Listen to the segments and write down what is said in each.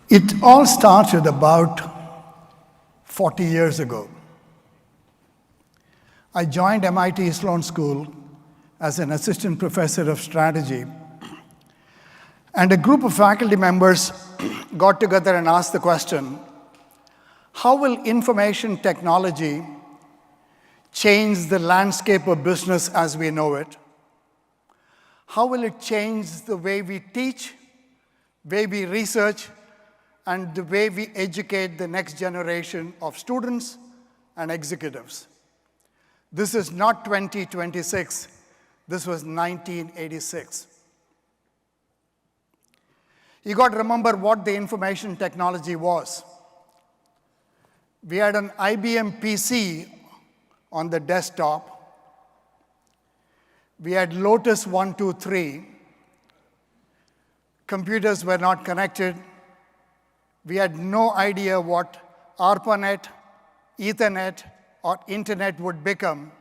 It all started about 40 years ago. I joined MIT Sloan School as an assistant professor of strategy, and a group of faculty members got together and asked the question, how will information technology change the landscape of business as we know it? How will it change the way we teach, way we research, and the way we educate the next generation of students and executives? This is not 2026. This was 1986. You got to remember what the information technology was. We had an IBM PC on the desktop. We had Lotus 123. Computers were not connected. We had no idea what ARPANET, Ethernet, or Internet would become.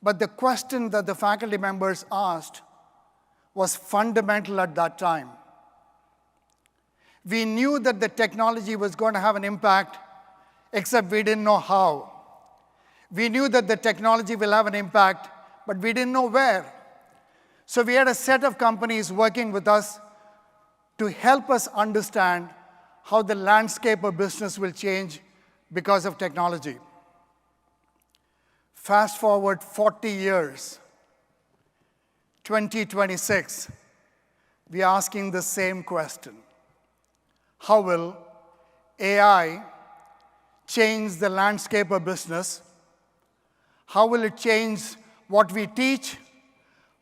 But the question that the faculty members asked was fundamental at that time. We knew that the technology was going to have an impact, except we didn't know how. We knew that the technology will have an impact, but we didn't know where. So we had a set of companies working with us to help us understand how the landscape of business will change because of technology. Fast forward 40 years, 2026, we are asking the same question. How will AI change the landscape of business? How will it change what we teach,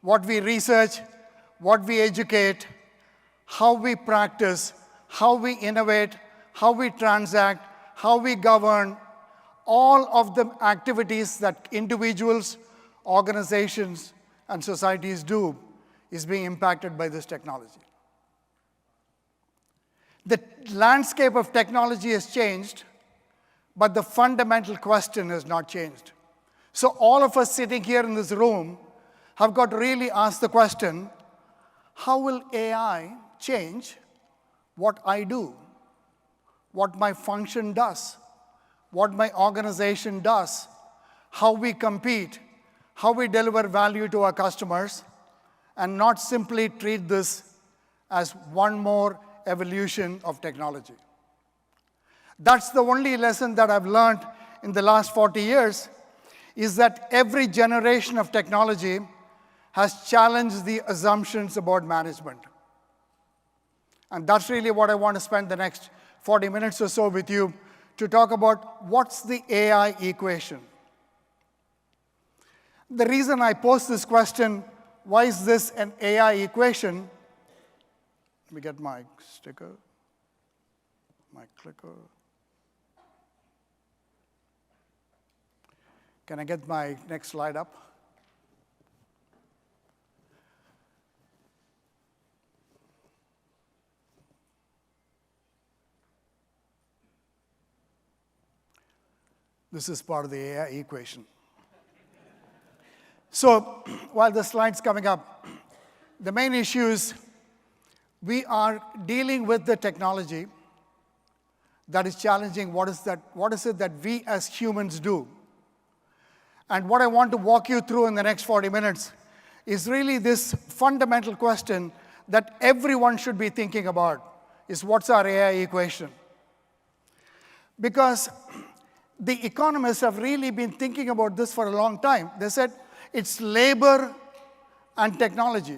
what we research, what we educate, how we practice, how we innovate, how we transact, how we govern? All of the activities that individuals, organizations, and societies do is being impacted by this technology. The landscape of technology has changed, but the fundamental question has not changed. So all of us sitting here in this room have got to really ask the question, how will AI change what I do, what my function does, what my organization does, how we compete, how we deliver value to our customers, and not simply treat this as one more evolution of technology. That's the only lesson that I've learned in the last 40 years, is that every generation of technology has challenged the assumptions about management. And that's really what I want to spend the next 40 minutes or so with you to talk about what's the AI equation. The reason I pose this question, why is this an AI equation? Let me get my sticker, my clicker. Can I get my next slide up? This is part of the AI equation. So while the slide's coming up, the main issue is we are dealing with the technology that is challenging what is it that we as humans do. And what I want to walk you through in the next 40 minutes is really this fundamental question that everyone should be thinking about, is what's our AI equation? Because the economists have really been thinking about this for a long time. They said it's labor and technology.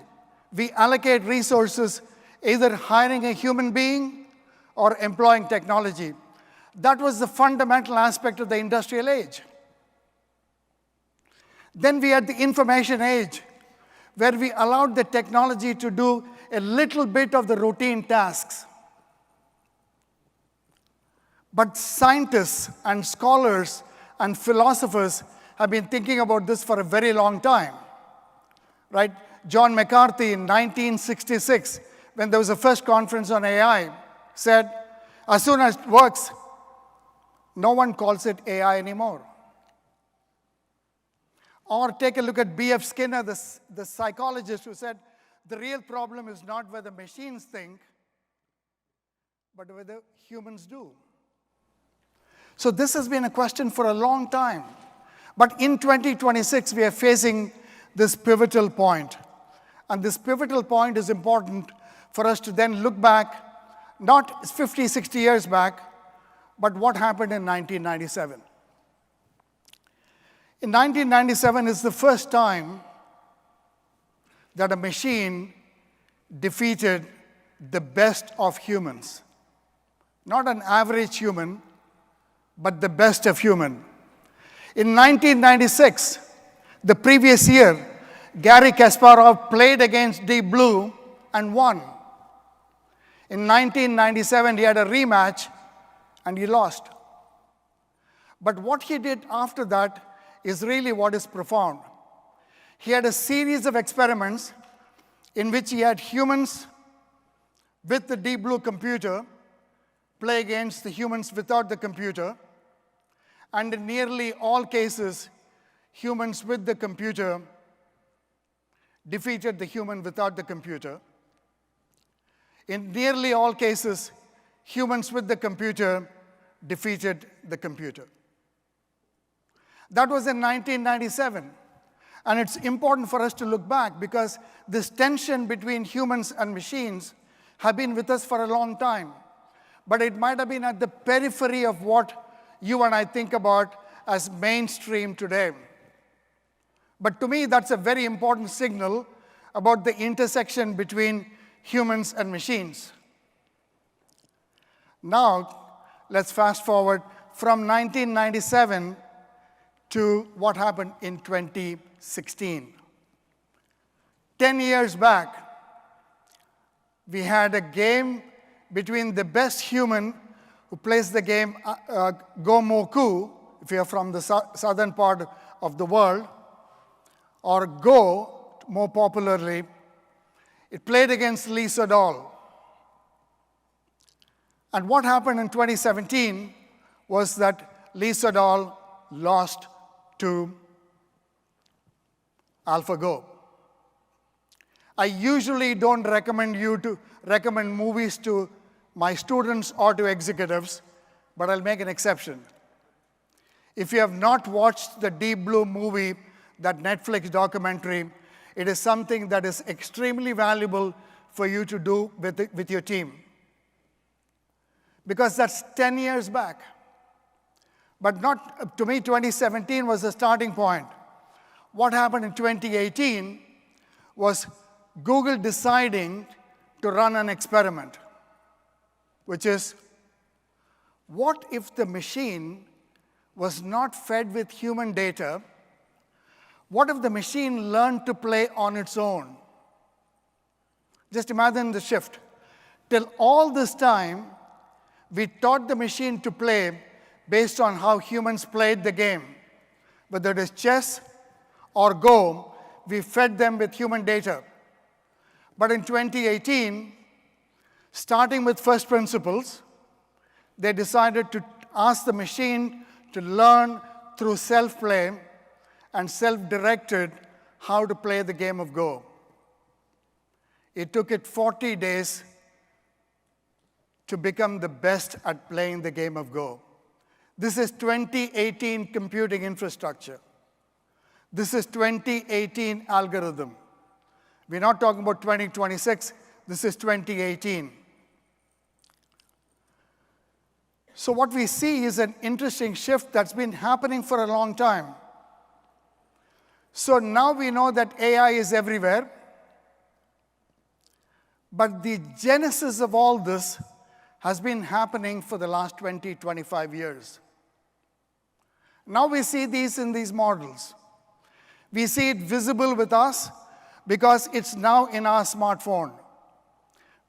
We allocate resources either hiring a human being or employing technology. That was the fundamental aspect of the industrial age. Then we had the information age, where we allowed the technology to do a little bit of the routine tasks. But scientists and scholars and philosophers have been thinking about this for a very long time, right? John McCarthy in 1966, when there was a first conference on AI, said, as soon as it works, no one calls it AI anymore. Or take a look at B.F. Skinner, the psychologist who said, the real problem is not whether machines think, but whether humans do. So this has been a question for a long time. But in 2026, we are facing this pivotal point. And this pivotal point is important for us to then look back, not 50, 60 years back, but what happened in 1997. In 1997 is the first time that a machine defeated the best of humans. Not an average human, but the best of human. In 1996, the previous year, Garry Kasparov played against Deep Blue and won. In 1997, he had a rematch and he lost. But what he did after that is really what is profound. He had a series of experiments in which he had humans with the Deep Blue computer play against the humans without the computer. And in nearly all cases, humans with the computer defeated the human without the computer. In nearly all cases, humans with the computer defeated the computer. That was in 1997. And it's important for us to look back because this tension between humans and machines have been with us for a long time. But it might have been at the periphery of what you and I think about as mainstream today. But to me, that's a very important signal about the intersection between humans and machines. Now, let's fast forward from 1997 to what happened in 2016. 10 years back, we had a game between the best human who plays the game Go Moku, if you're from the southern part of the world, or Go, more popularly. It played against Lee Sedol. And what happened in 2017 was that Lee Sedol lost to AlphaGo. I usually don't recommend you to recommend movies to my students or to executives, but I'll make an exception. If you have not watched the Deep Blue movie, that Netflix documentary, it is something that is extremely valuable for you to do with your team. Because that's 10 years back. But not, to me, 2017 was the starting point. What happened in 2018 was Google deciding to run an experiment, which is, what if the machine was not fed with human data? What if the machine learned to play on its own? Just imagine the shift. Till all this time, we taught the machine to play based on how humans played the game. Whether it is chess or Go, we fed them with human data. But in 2018, starting with first principles, they decided to ask the machine to learn through self-play and self-directed how to play the game of Go. It took it 40 days to become the best at playing the game of Go. This is 2018 computing infrastructure. This is 2018 algorithm. We're not talking about 2026. This is 2018. So what we see is an interesting shift that's been happening for a long time. So now we know that AI is everywhere. But the genesis of all this has been happening for the last 20, 25 years. Now we see these in these models. We see it visible with us because it's now in our smartphone.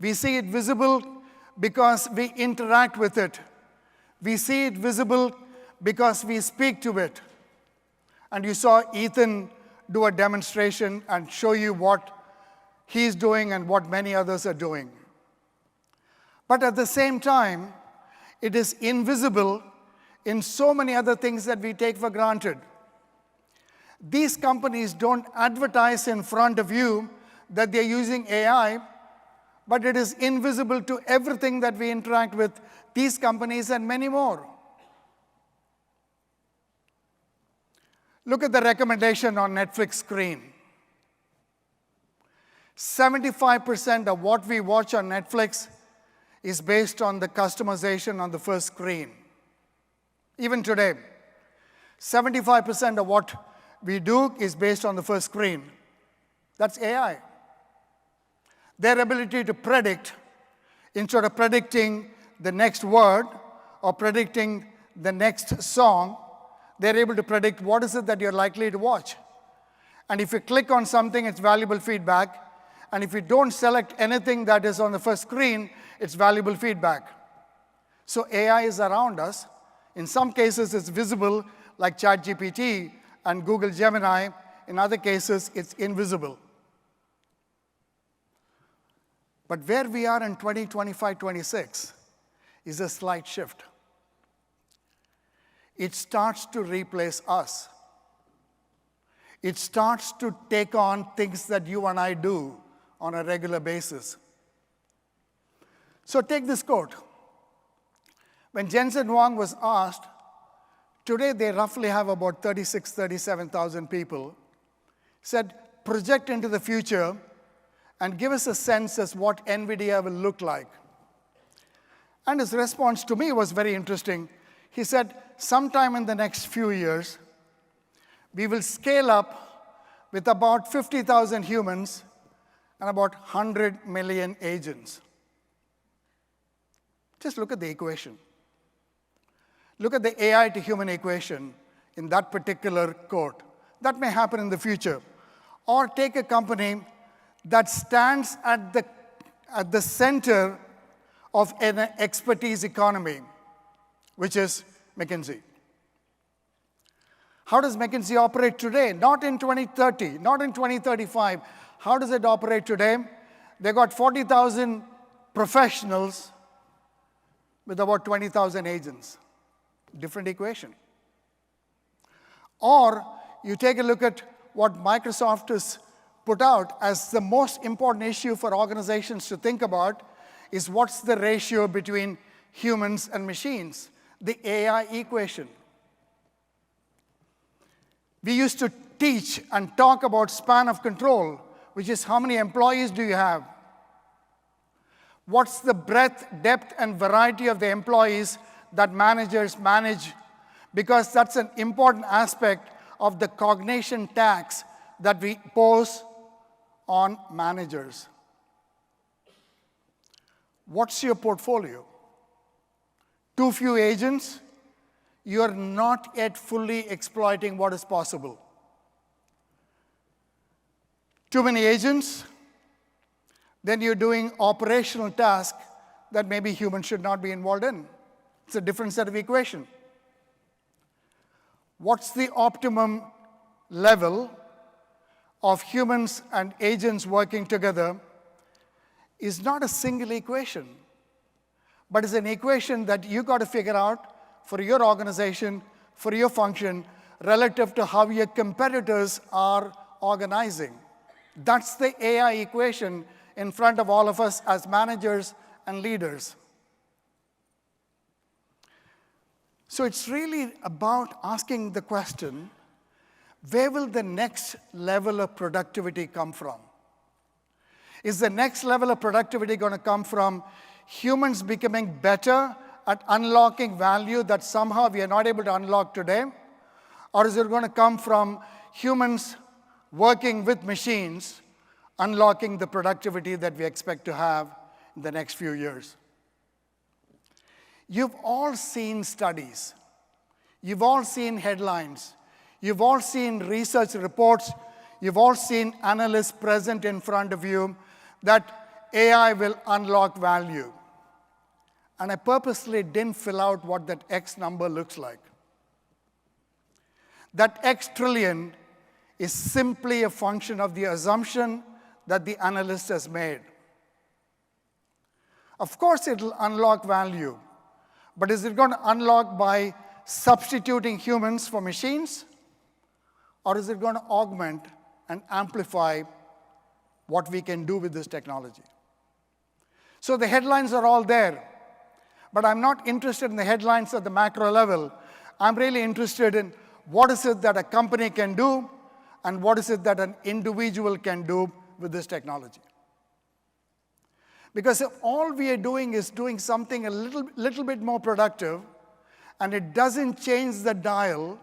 We see it visible because we interact with it. We see it visible because we speak to it. And you saw Ethan do a demonstration and show you what he's doing and what many others are doing. But at the same time, it is invisible in so many other things that we take for granted. These companies don't advertise in front of you that they're using AI, but it is invisible to everything that we interact with these companies and many more. Look at the recommendation on Netflix screen. 75% of what we watch on Netflix is based on the customization on the first screen. Even today, 75% of what we do is based on the first screen. That's AI. Their ability to predict, instead of predicting the next word or predicting the next song, they're able to predict what is it that you're likely to watch. And if you click on something, it's valuable feedback. And if you don't select anything that is on the first screen, it's valuable feedback. So AI is around us. In some cases, it's visible, like ChatGPT and Google Gemini. In other cases, it's invisible. But where we are in 2025-26 is a slight shift. It starts to replace us. It starts to take on things that you and I do on a regular basis. So take this quote. When Jensen Huang was asked, today they roughly have about 37,000 people, said, project into the future and give us a sense as what NVIDIA will look like. And his response to me was very interesting. He said, sometime in the next few years, we will scale up with about 50,000 humans and about 100 million agents. Just look at the equation. Look at the AI to human equation in that particular quote. That may happen in the future. Or take a company that stands at the center of an expertise economy, which is McKinsey. How does McKinsey operate today? Not in 2030, not in 2035. How does it operate today? They got 40,000 professionals with about 20,000 agents. Different equation. Or you take a look at what Microsoft has put out as the most important issue for organizations to think about is what's the ratio between humans and machines, the AI equation. We used to teach and talk about span of control, which is how many employees do you have? What's the breadth, depth, and variety of the employees that managers manage? Because that's an important aspect of the cognition tax that we pose on managers. What's your portfolio? Too few agents? You're not yet fully exploiting what is possible. Too many agents? Then you're doing operational tasks that maybe humans should not be involved in. It's a different set of equation. What's the optimum level of humans and agents working together is not a single equation, but is an equation that you got to figure out for your organization, for your function, relative to how your competitors are organizing. That's the AI equation in front of all of us as managers and leaders. So it's really about asking the question, where will the next level of productivity come from? Is the next level of productivity going to come from humans becoming better at unlocking value that somehow we are not able to unlock today? Or is it going to come from humans working with machines, unlocking the productivity that we expect to have in the next few years? You've all seen studies. You've all seen headlines. You've all seen research reports. You've all seen analysts present in front of you that AI will unlock value. And I purposely didn't fill out what that X number looks like. That X trillion is simply a function of the assumption that the analyst has made. Of course, it'll unlock value. But is it going to unlock by substituting humans for machines? Or is it going to augment and amplify what we can do with this technology? So the headlines are all there. But I'm not interested in the headlines at the macro level. I'm really interested in what is it that a company can do and what is it that an individual can do with this technology. Because if all we are doing is doing something a little bit more productive, and it doesn't change the dial,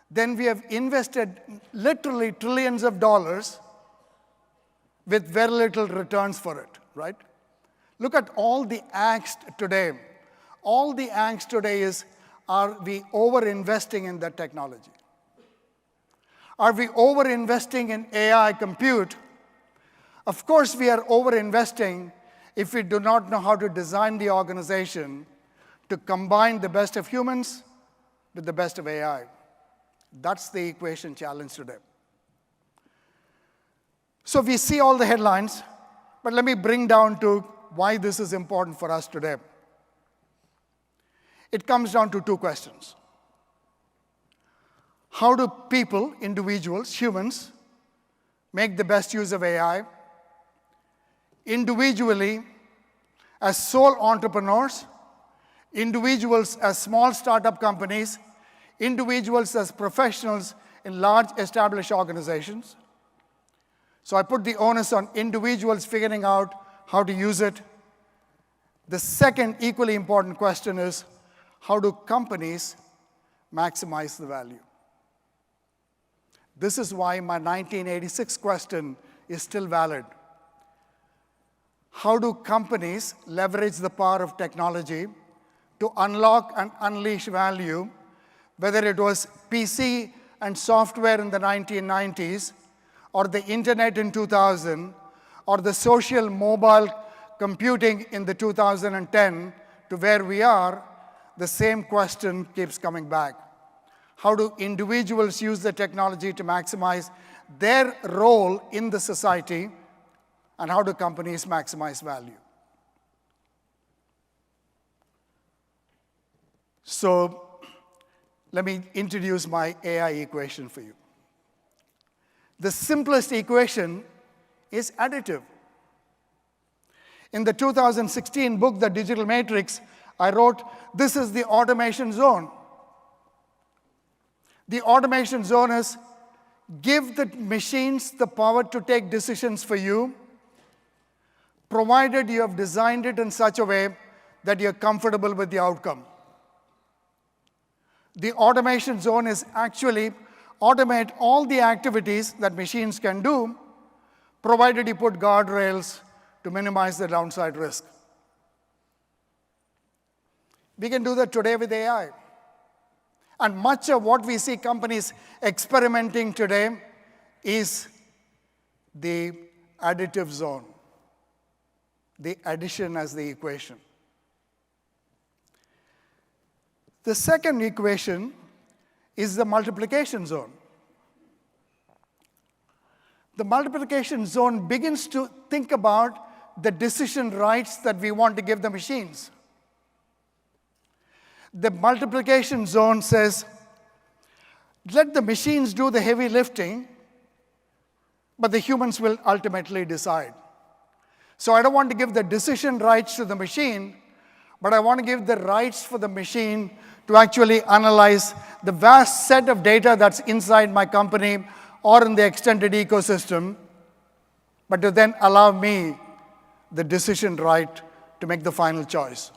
then we have invested literally trillions of dollars with very little returns for it, right? Look at all the angst today. All the angst today is, are we over-investing in that technology? Are we over-investing in AI compute? Of course, we are over-investing if we do not know how to design the organization to combine the best of humans with the best of AI. That's the equation challenge today. So we see all the headlines, but let me bring down to why this is important for us today. It comes down to two questions. How do people, individuals, humans, make the best use of AI? Individually, as sole entrepreneurs, individuals as small startup companies, individuals as professionals in large established organizations. So I put the onus on individuals figuring out how to use it. The second equally important question is, how do companies maximize the value? This is why my 1986 question is still valid. How do companies leverage the power of technology to unlock and unleash value, whether it was PC and software in the 1990s, or the internet in 2000, or the social mobile computing in the 2010 to where we are? The same question keeps coming back. How do individuals use the technology to maximize their role in the society, and how do companies maximize value? So let me introduce my AI equation for you. The simplest equation is additive. In the 2016 book, The Digital Matrix, I wrote, this is the automation zone. The automation zone is, give the machines the power to take decisions for you, provided you have designed it in such a way that you're comfortable with the outcome. The automation zone is actually automate all the activities that machines can do, provided you put guardrails to minimize the downside risk. We can do that today with AI. And much of what we see companies experimenting today is the additive zone, the addition as the equation. The second equation is the multiplication zone. The multiplication zone begins to think about the decision rights that we want to give the machines. The multiplication zone says, let the machines do the heavy lifting, but the humans will ultimately decide. So I don't want to give the decision rights to the machine, but I want to give the rights for the machine to actually analyze the vast set of data that's inside my company or in the extended ecosystem, but to then allow me the decision right to make the final choice.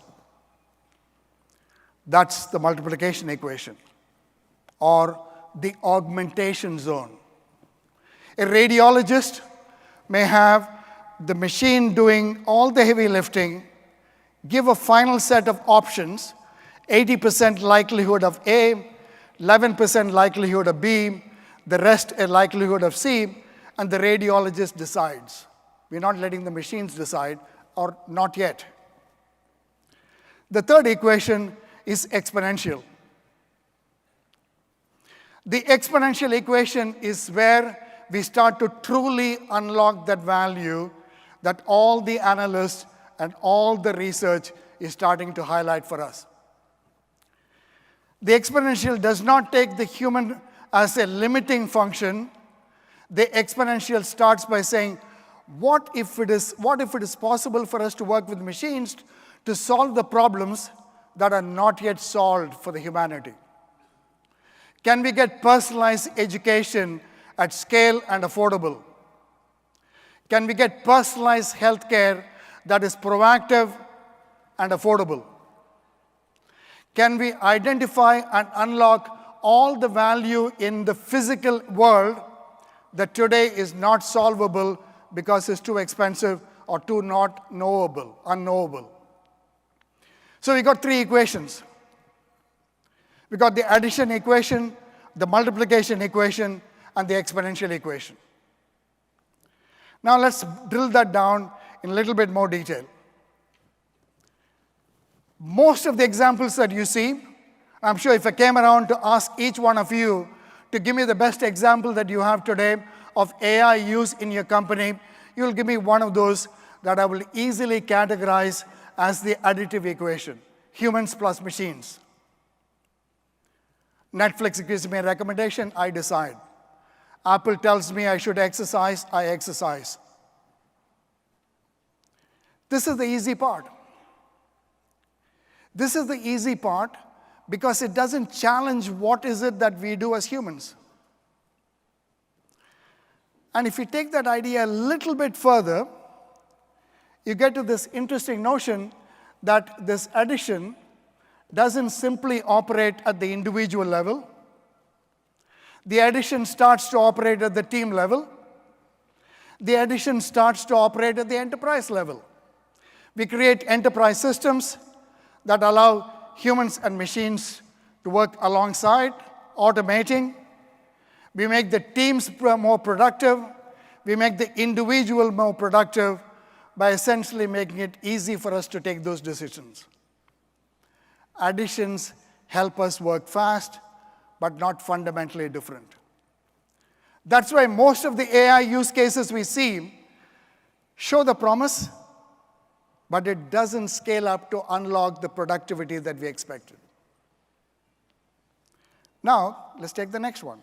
That's the multiplication equation, or the augmentation zone. A radiologist may have the machine doing all the heavy lifting, give a final set of options, 80% likelihood of A, 11% likelihood of B, the rest a likelihood of C, and the radiologist decides. We're not letting the machines decide, or not yet. The third equation is exponential. The exponential equation is where we start to truly unlock that value that all the analysts and all the research is starting to highlight for us. The exponential does not take the human as a limiting function. The exponential starts by saying, What if it is possible for us to work with machines to solve the problems that are not yet solved for the humanity? Can we get personalized education at scale and affordable? Can we get personalized healthcare that is proactive and affordable? Can we identify and unlock all the value in the physical world that today is not solvable because it's too expensive or too not unknowable? So we got three equations. We got the addition equation, the multiplication equation, and the exponential equation. Now let's drill that down in a little bit more detail. Most of the examples that you see, I'm sure if I came around to ask each one of you to give me the best example that you have today of AI use in your company, you'll give me one of those that I will easily categorize as the additive equation, humans plus machines. Netflix gives me a recommendation, I decide. Apple tells me I should exercise, I exercise. This is the easy part. This is the easy part because it doesn't challenge what is it that we do as humans. And if you take that idea a little bit further, you get to this interesting notion that this addition doesn't simply operate at the individual level. The addition starts to operate at the team level. The addition starts to operate at the enterprise level. We create enterprise systems that allow humans and machines to work alongside, automating. We make the teams more productive. We make the individual more productive by essentially making it easy for us to take those decisions. Additions help us work fast, but not fundamentally different. That's why most of the AI use cases we see show the promise, but it doesn't scale up to unlock the productivity that we expected. Now, let's take the next one,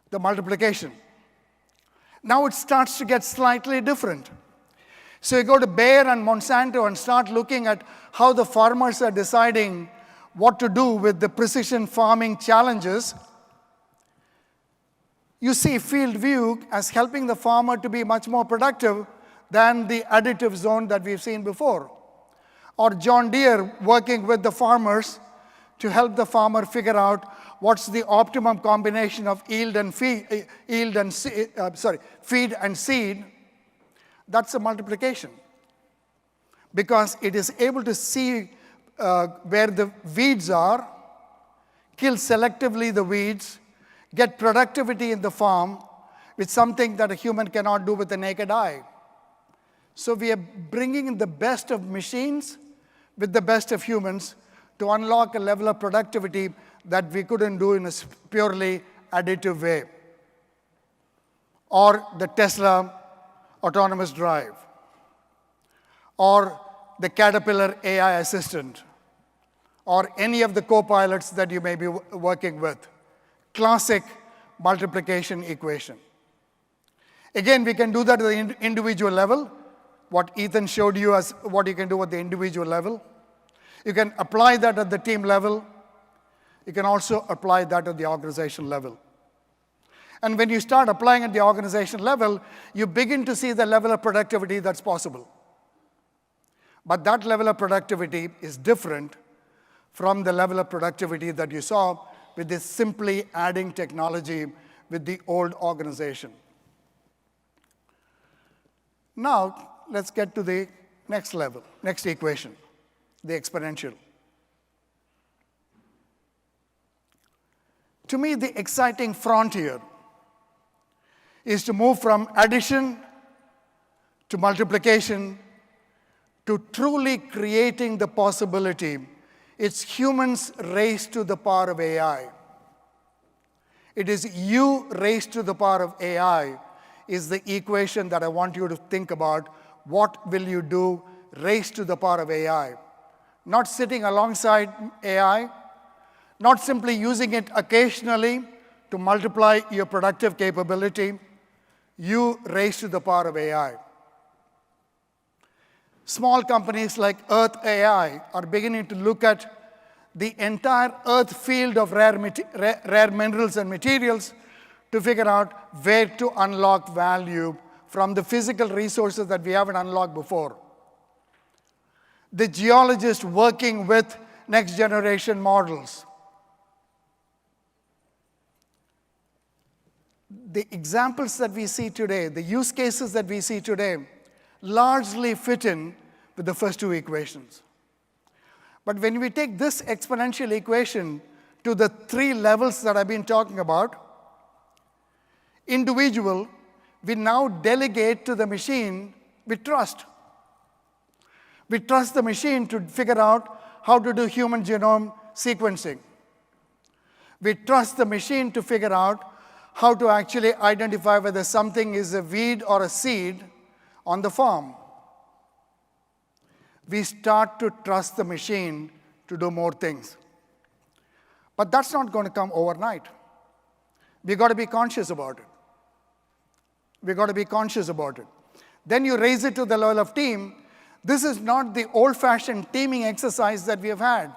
the multiplication. Now it starts to get slightly different. So you go to Bayer and Monsanto and start looking at how the farmers are deciding what to do with the precision farming challenges. You see field view as helping the farmer to be much more productive than the additive zone that we've seen before. Or John Deere working with the farmers to help the farmer figure out what's the optimum combination of feed and seed. That's a multiplication. Because it is able to see where the weeds are, kill selectively the weeds, get productivity in the farm with something that a human cannot do with the naked eye. So we are bringing in the best of machines with the best of humans to unlock a level of productivity that we couldn't do in a purely additive way. Or the Tesla autonomous drive. Or the Caterpillar AI assistant. Or any of the co-pilots that you may be working with. Classic multiplication equation. Again, we can do that at the individual level. What Ethan showed you as what you can do at the individual level. You can apply that at the team level. You can also apply that at the organization level. And when you start applying at the organization level, you begin to see the level of productivity that's possible. But that level of productivity is different from the level of productivity that you saw with this simply adding technology with the old organization. Now, let's get to the next level, next equation, the exponential. To me, the exciting frontier is to move from addition to multiplication to truly creating the possibility. It's humans raised to the power of AI. It is you raised to the power of AI is the equation that I want you to think about. What will you do raised to the power of AI? Not sitting alongside AI, not simply using it occasionally to multiply your productive capability. U raised to the power of AI. Small companies like Earth AI are beginning to look at the entire Earth field of rare minerals and materials to figure out where to unlock value from the physical resources that we haven't unlocked before. The geologists working with next generation models. The examples that we see today, the use cases that we see today, largely fit in with the first two equations. But when we take this exponential equation to the three levels that I've been talking about, individual, we now delegate to the machine with trust. We trust the machine to figure out how to do human genome sequencing. We trust the machine to figure out how to actually identify whether something is a weed or a seed on the farm. We start to trust the machine to do more things. But that's not going to come overnight. We've got to be conscious about it. We've got to be conscious about it. Then you raise it to the level of team. This is not the old-fashioned teaming exercise that we have had.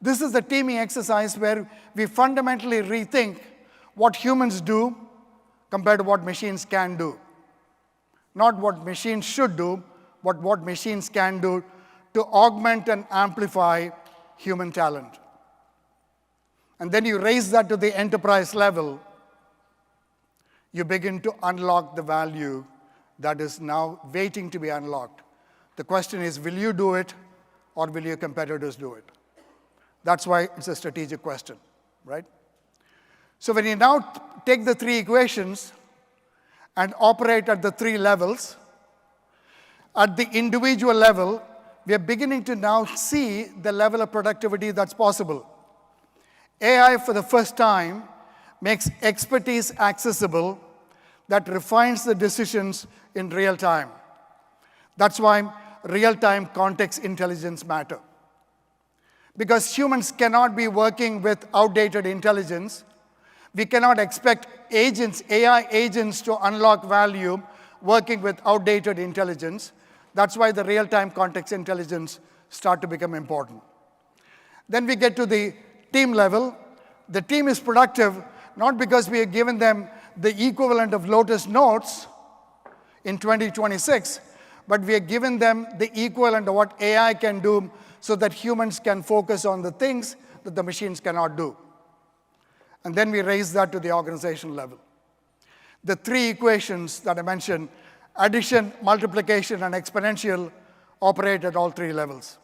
This is the teaming exercise where we fundamentally rethink what humans do compared to what machines can do. Not what machines should do, but what machines can do to augment and amplify human talent. And then you raise that to the enterprise level, you begin to unlock the value that is now waiting to be unlocked. The question is, will you do it or will your competitors do it? That's why it's a strategic question, right? So when you now take the three equations and operate at the three levels, at the individual level, we are beginning to now see the level of productivity that's possible. AI, for the first time, makes expertise accessible that refines the decisions in real time. That's why real-time context intelligence matter. Because humans cannot be working with outdated intelligence. We cannot expect agents, AI agents, to unlock value working with outdated intelligence. That's why the real-time context intelligence start to become important. Then we get to the team level. The team is productive not because we have given them the equivalent of Lotus Notes in 2026, but we have given them the equivalent of what AI can do so that humans can focus on the things that the machines cannot do. And then we raise that to the organization level. The three equations that I mentioned, addition, multiplication, and exponential, operate at all three levels.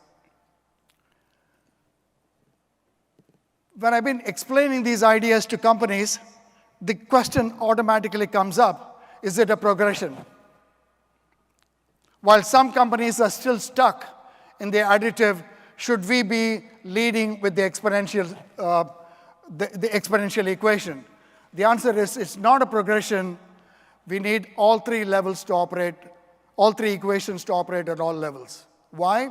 When I've been explaining these ideas to companies, the question automatically comes up, is it a progression? While some companies are still stuck in the additive, should we be leading with the exponential, the exponential equation? The answer is it's not a progression. We need all three levels to operate, all three equations to operate at all levels. Why?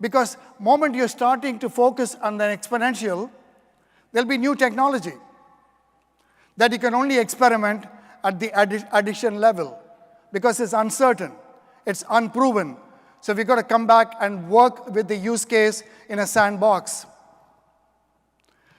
Because the moment you're starting to focus on the exponential, there'll be new technology that you can only experiment at the addition level because it's uncertain, it's unproven. So we've got to come back and work with the use case in a sandbox.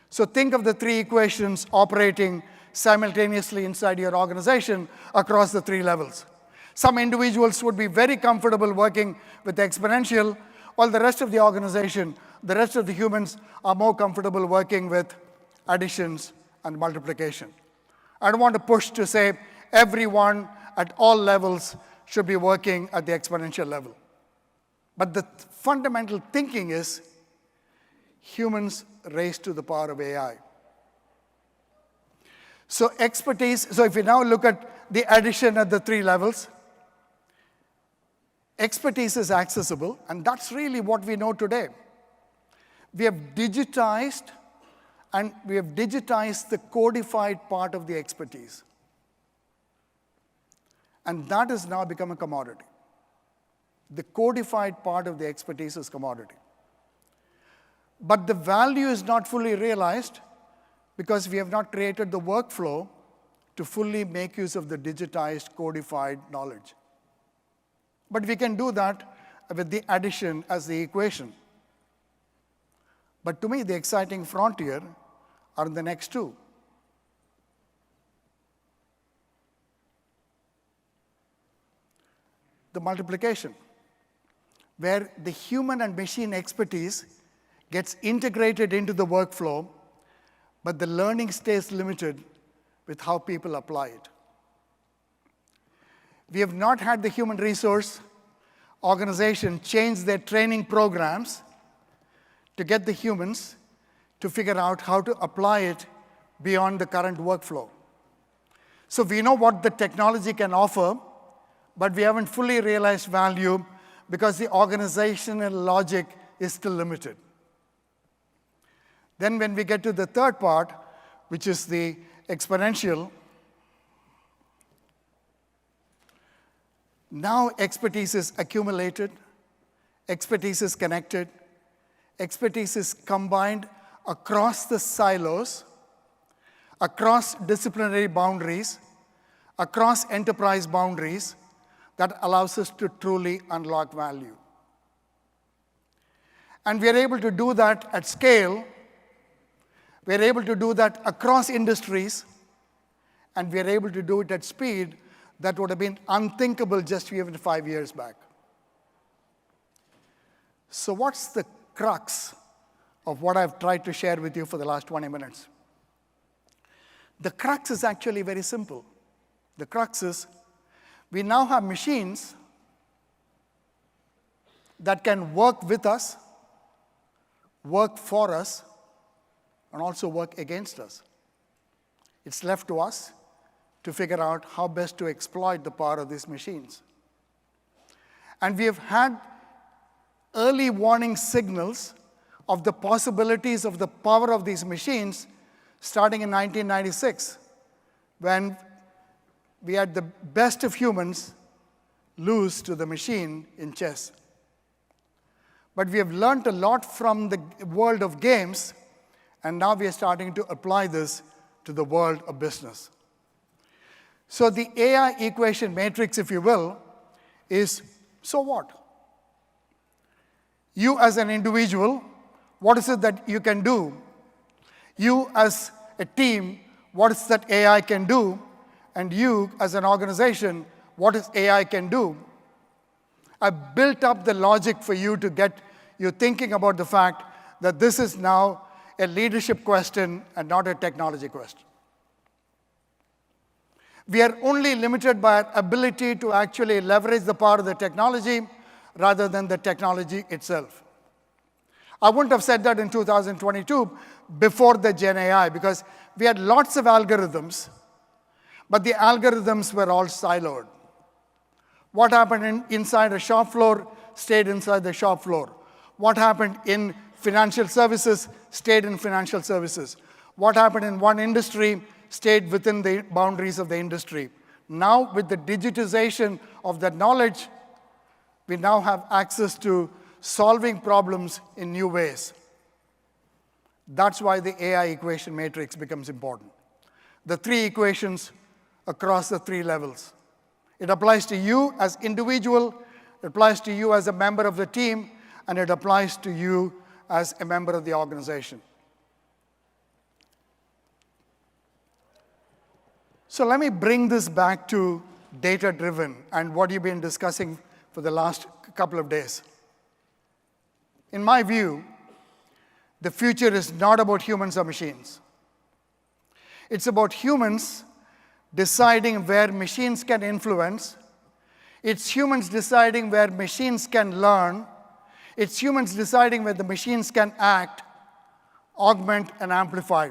So think of the three equations operating simultaneously inside your organization across the three levels. Some individuals would be very comfortable working with the exponential, while the rest of the organization, the rest of the humans are more comfortable working with additions and multiplication. I don't want to push to say everyone at all levels should be working at the exponential level. But the fundamental thinking is humans raised to the power of AI. So expertise, so if you now look at the addition at the three levels, expertise is accessible, and that's really what we know today. We have digitized, and we have digitized the codified part of the expertise. And that has now become a commodity. The codified part of the expertise is commodity. But the value is not fully realized because we have not created the workflow to fully make use of the digitized, codified knowledge. But we can do that with the addition as the equation. But to me, the exciting frontier are the next two. The multiplication, where the human and machine expertise gets integrated into the workflow, but the learning stays limited with how people apply it. We have not had the human resource organization change their training programs to get the humans to figure out how to apply it beyond the current workflow. So we know what the technology can offer, but we haven't fully realized value because the organizational logic is still limited. Then when we get to the third part, which is the exponential, now expertise is accumulated, expertise is connected, expertise is combined across the silos, across disciplinary boundaries, across enterprise boundaries, that allows us to truly unlock value. And we are able to do that at scale. We are able to do that across industries. And we are able to do it at speed that would have been unthinkable just even 5 years back. So what's the crux of what I've tried to share with you for the last 20 minutes? The crux is actually very simple. The crux is we now have machines that can work with us, work for us, and also work against us. It's left to us to figure out how best to exploit the power of these machines. And we have had early warning signals of the possibilities of the power of these machines starting in 1996, when we had the best of humans lose to the machine in chess. But we have learned a lot from the world of games, and now we are starting to apply this to the world of business. So the AI equation matrix, if you will, is so what? You as an individual, what is it that you can do? You as a team, what is that AI can do? And you, as an organization, what is AI can do? I built up the logic for you to get you thinking about the fact that this is now a leadership question and not a technology question. We are only limited by our ability to actually leverage the power of the technology rather than the technology itself. I wouldn't have said that in 2022 before the Gen AI, because we had lots of algorithms, but the algorithms were all siloed. What happened inside a shop floor stayed inside the shop floor. What happened in financial services stayed in financial services. What happened in one industry stayed within the boundaries of the industry. Now, with the digitization of that knowledge, we now have access to solving problems in new ways. That's why the AI equation matrix becomes important. The three equations across the three levels. It applies to you as individual, it applies to you as a member of the team, and it applies to you as a member of the organization. So let me bring this back to data-driven and what you've been discussing for the last couple of days. In my view, the future is not about humans or machines. It's about humans deciding where machines can influence. It's humans deciding where machines can learn. It's humans deciding where the machines can act, augment, and amplify.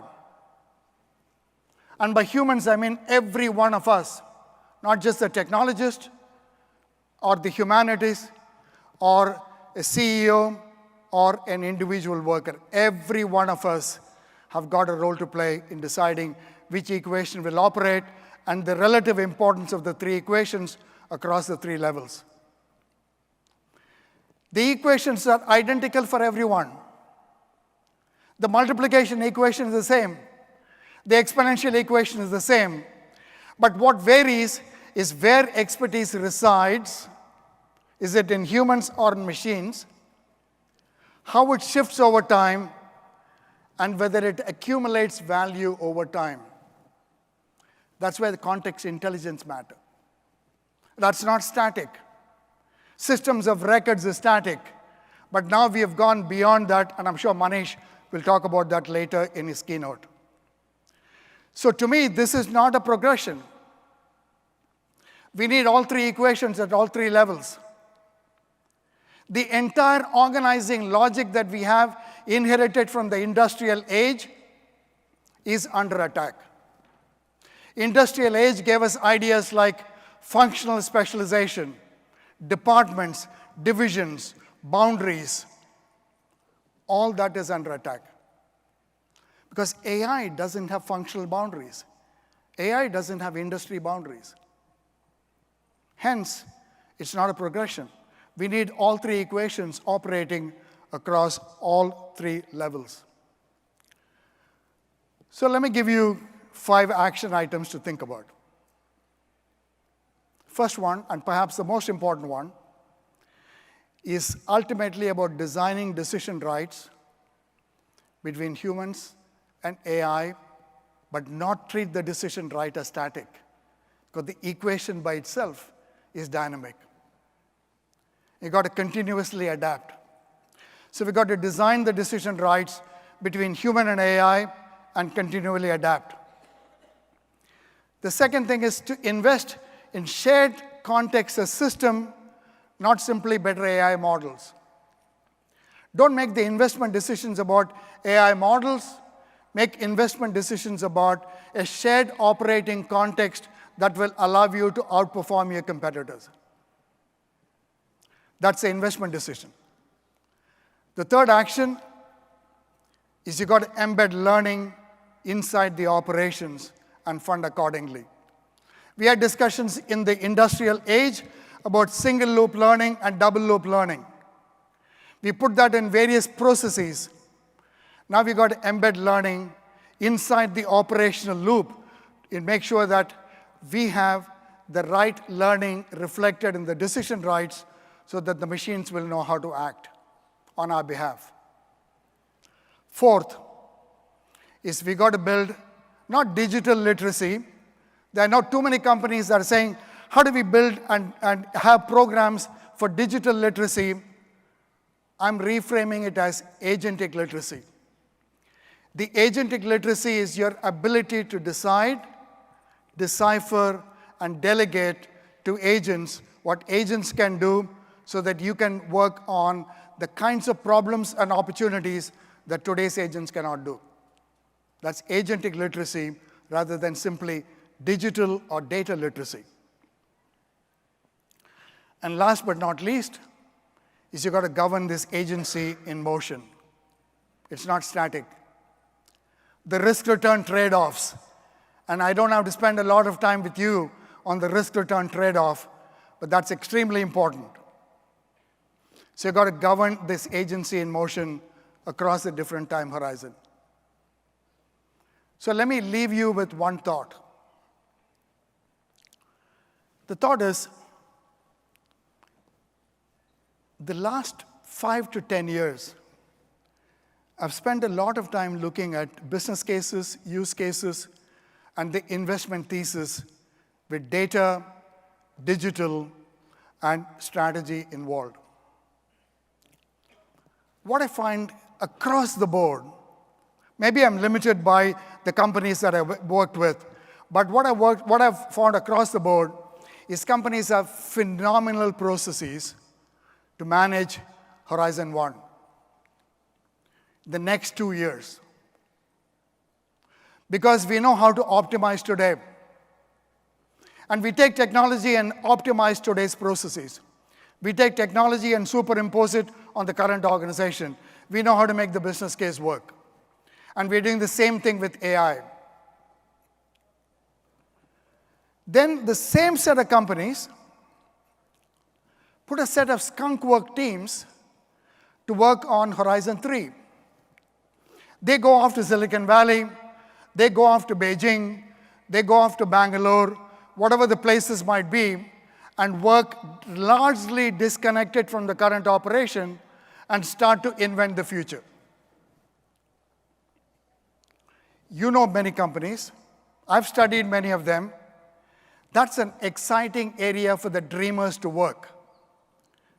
And by humans, I mean every one of us, not just the technologist or the humanities or a CEO or an individual worker. Every one of us have got a role to play in deciding which equation will operate and the relative importance of the three equations across the three levels. The equations are identical for everyone. The multiplication equation is the same. The exponential equation is the same. But what varies is where expertise resides. Is it in humans or in machines? How it shifts over time, and whether it accumulates value over time. That's where the context intelligence matter. That's not static. Systems of records is static. But now we have gone beyond that, and I'm sure Manish will talk about that later in his keynote. So to me, this is not a progression. We need all three equations at all three levels. The entire organizing logic that we have inherited from the industrial age is under attack. Industrial age gave us ideas like functional specialization, departments, divisions, boundaries. All that is under attack. Because AI doesn't have functional boundaries. AI doesn't have industry boundaries. Hence, it's not a progression. We need all three equations operating across all three levels. So let me give you 5 action items to think about. First one, and perhaps the most important one, is ultimately about designing decision rights between humans and AI, but not treat the decision right as static, because the equation by itself is dynamic. You've got to continuously adapt. So we've got to design the decision rights between human and AI and continually adapt. The second thing is to invest in shared context as system, not simply better AI models. Don't make the investment decisions about AI models. Make investment decisions about a shared operating context that will allow you to outperform your competitors. That's the investment decision. The third action is you've got to embed learning inside the operations and fund accordingly. We had discussions in the industrial age about single loop learning and double loop learning. We put that in various processes. Now we've got to embed learning inside the operational loop and make sure that we have the right learning reflected in the decision rights so that the machines will know how to act on our behalf. Fourth is we got to build not digital literacy. There are not too many companies that are saying, how do we build and have programs for digital literacy? I'm reframing it as agentic literacy. The agentic literacy is your ability to decide, decipher, and delegate to agents what agents can do so that you can work on the kinds of problems and opportunities that today's agents cannot do. That's agentic literacy rather than simply digital or data literacy. And last but not least is you've got to govern this agency in motion. It's not static. The risk-return trade-offs, and I don't have to spend a lot of time with you on the risk-return trade-off, but that's extremely important. So you've got to govern this agency in motion across a different time horizon. So let me leave you with one thought. The thought is, the last 5 to 10 years, I've spent a lot of time looking at business cases, use cases, and the investment thesis with data, digital, and strategy involved. What I find across the board, maybe I'm limited by the companies that I've worked with, but what I've found across the board is companies have phenomenal processes to manage Horizon 1, the next 2 years. Because we know how to optimize today. And we take technology and optimize today's processes. We take technology and superimpose it on the current organization. We know how to make the business case work. And we're doing the same thing with AI. Then the same set of companies put a set of skunk work teams to work on Horizon 3. They go off to Silicon Valley, they go off to Beijing, they go off to Bangalore, whatever the places might be, and work largely disconnected from the current operation and start to invent the future. You know many companies. I've studied many of them. That's an exciting area for the dreamers to work.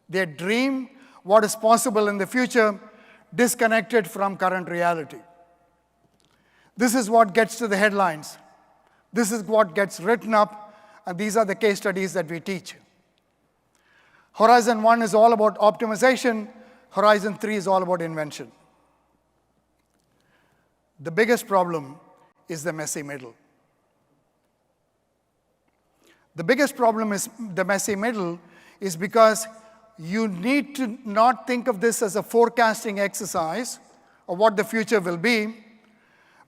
They dream what is possible in the future, disconnected from current reality. This is what gets to the headlines. This is what gets written up, and these are the case studies that we teach. Horizon 1 is all about optimization. Horizon 3 is all about invention. The biggest problem is the messy middle. The biggest problem is the messy middle is because you need to not think of this as a forecasting exercise of what the future will be,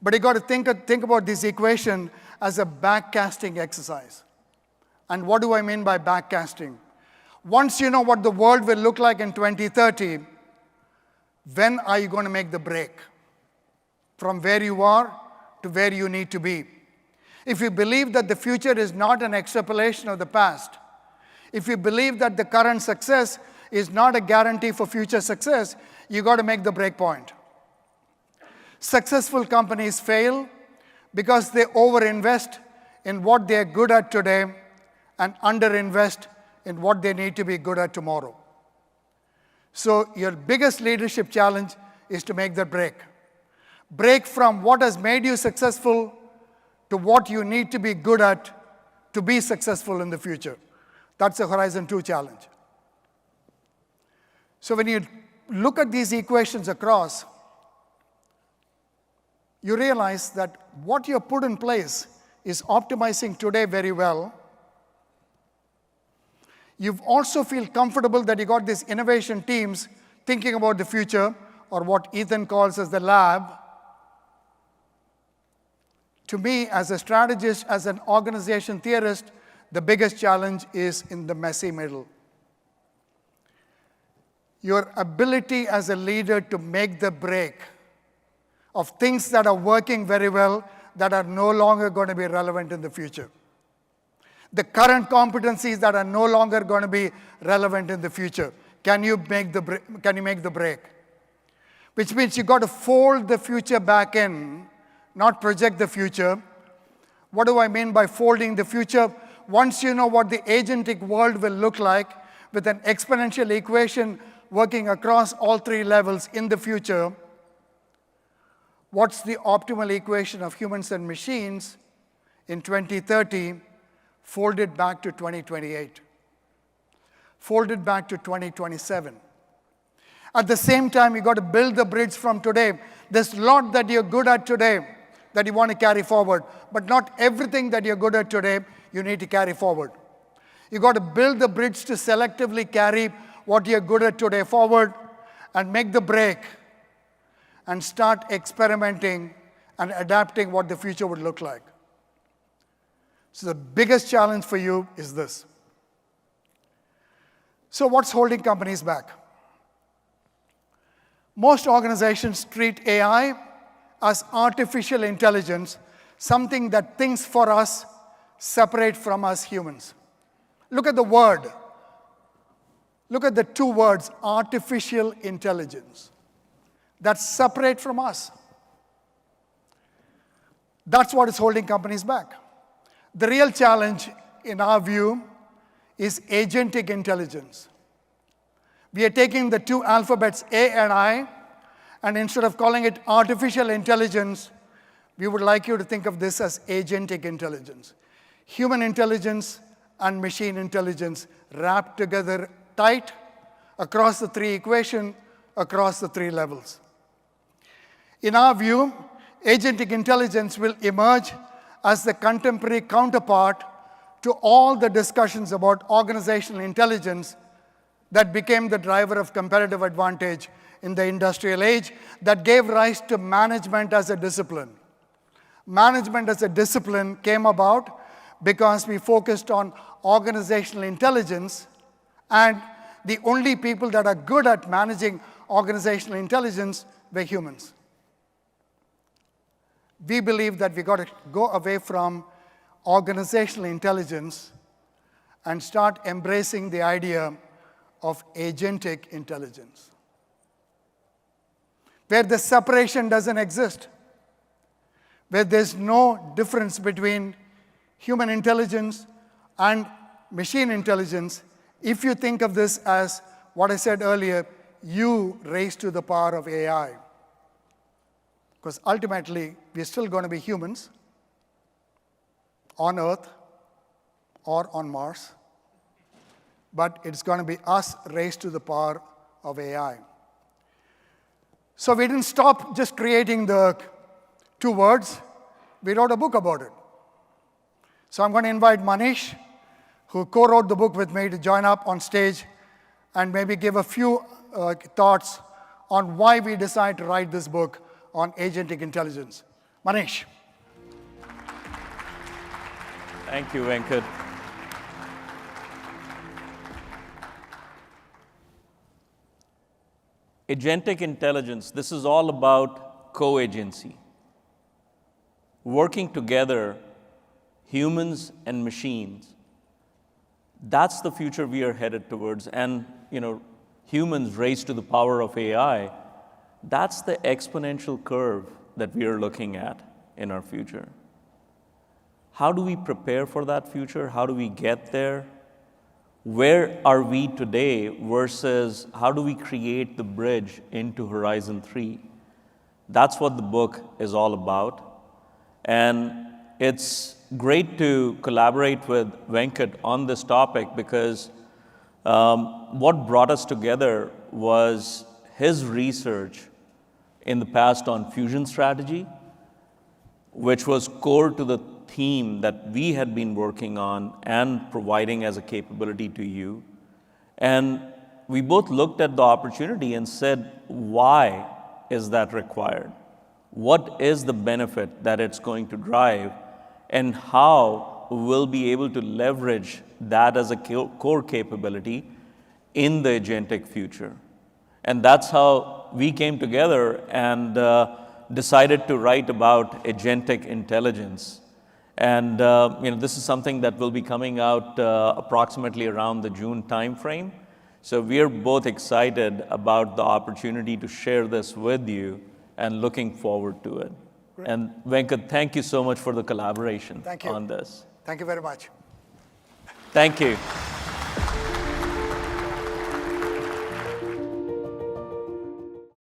but you got to think about this equation as a backcasting exercise. And what do I mean by backcasting? Once you know what the world will look like in 2030, when are you going to make the break from where you are to where you need to be? If you believe that the future is not an extrapolation of the past, if you believe that the current success is not a guarantee for future success, you got to make the break point. Successful companies fail because they overinvest in what they are good at today and underinvest in what they need to be good at tomorrow. So your biggest leadership challenge is to make that break. Break from what has made you successful to what you need to be good at to be successful in the future. That's a Horizon 2 challenge. So when you look at these equations across, you realize that what you have put in place is optimizing today very well. You also feel comfortable that you got these innovation teams thinking about the future, or what Ethan calls as the lab. To me, as a strategist, as an organization theorist, the biggest challenge is in the messy middle. Your ability as a leader to make the break of things that are working very well that are no longer going to be relevant in the future. The current competencies that are no longer going to be relevant in the future. Can you make the break? Which means you got to fold the future back in, not project the future. What do I mean by folding the future? Once you know what the agentic world will look like with an exponential equation working across all three levels in the future, what's the optimal equation of humans and machines in 2030, folded back to 2028, folded back to 2027. At the same time, you got to build the bridge from today. There's a lot that you're good at today that you want to carry forward, but not everything that you're good at today you need to carry forward. You got to build the bridge to selectively carry what you're good at today forward and make the break and start experimenting and adapting what the future would look like. So the biggest challenge for you is this. So what's holding companies back? Most organizations treat AI as artificial intelligence, something that thinks for us, separate from us humans. Look at the word. Look at the two words, artificial intelligence. That's separate from us. That's what is holding companies back. The real challenge, in our view, is agentic intelligence. We are taking the two alphabets, A and I, and instead of calling it artificial intelligence, we would like you to think of this as agentic intelligence. Human intelligence and machine intelligence wrapped together tight across the three equations, across the three levels. In our view, agentic intelligence will emerge as the contemporary counterpart to all the discussions about organizational intelligence that became the driver of competitive advantage in the industrial age, that gave rise to management as a discipline. Management as a discipline came about because we focused on organizational intelligence, and the only people that are good at managing organizational intelligence were humans. We believe that we got to go away from organizational intelligence and start embracing the idea of agentic intelligence, where the separation doesn't exist, where there's no difference between human intelligence and machine intelligence. If you think of this as what I said earlier, U raised to the power of AI. Because ultimately, we're still going to be humans on Earth or on Mars, but it's going to be us raised to the power of AI. So we didn't stop just creating the 2 words. We wrote a book about it. So I'm going to invite Manish, who co-wrote the book with me, to join up on stage and maybe give a few thoughts on why we decided to write this book on agentic intelligence. Manish. Thank you, Venkat. Agentic intelligence, this is all about co-agency. Working together, humans and machines. That's the future we are headed towards. And, humans raised to the power of AI, that's the exponential curve that we are looking at in our future. How do we prepare for that future? How do we get there? Where are we today versus how do we create the bridge into Horizon 3? That's what the book is all about. And it's great to collaborate with Venkat on this topic because what brought us together was his research in the past on fusion strategy, which was core to the theme that we had been working on and providing as a capability to you. And we both looked at the opportunity and said, why is that required? What is the benefit that it's going to drive? And how we'll be able to leverage that as a core capability in the agentic future. And that's how we came together and decided to write about agentic intelligence. And this is something that will be coming out approximately around the June timeframe. So we are both excited about the opportunity to share this with you and looking forward to it. Great. And Venkat, thank you so much for the collaboration Thank you on this. Thank you very much. Thank you.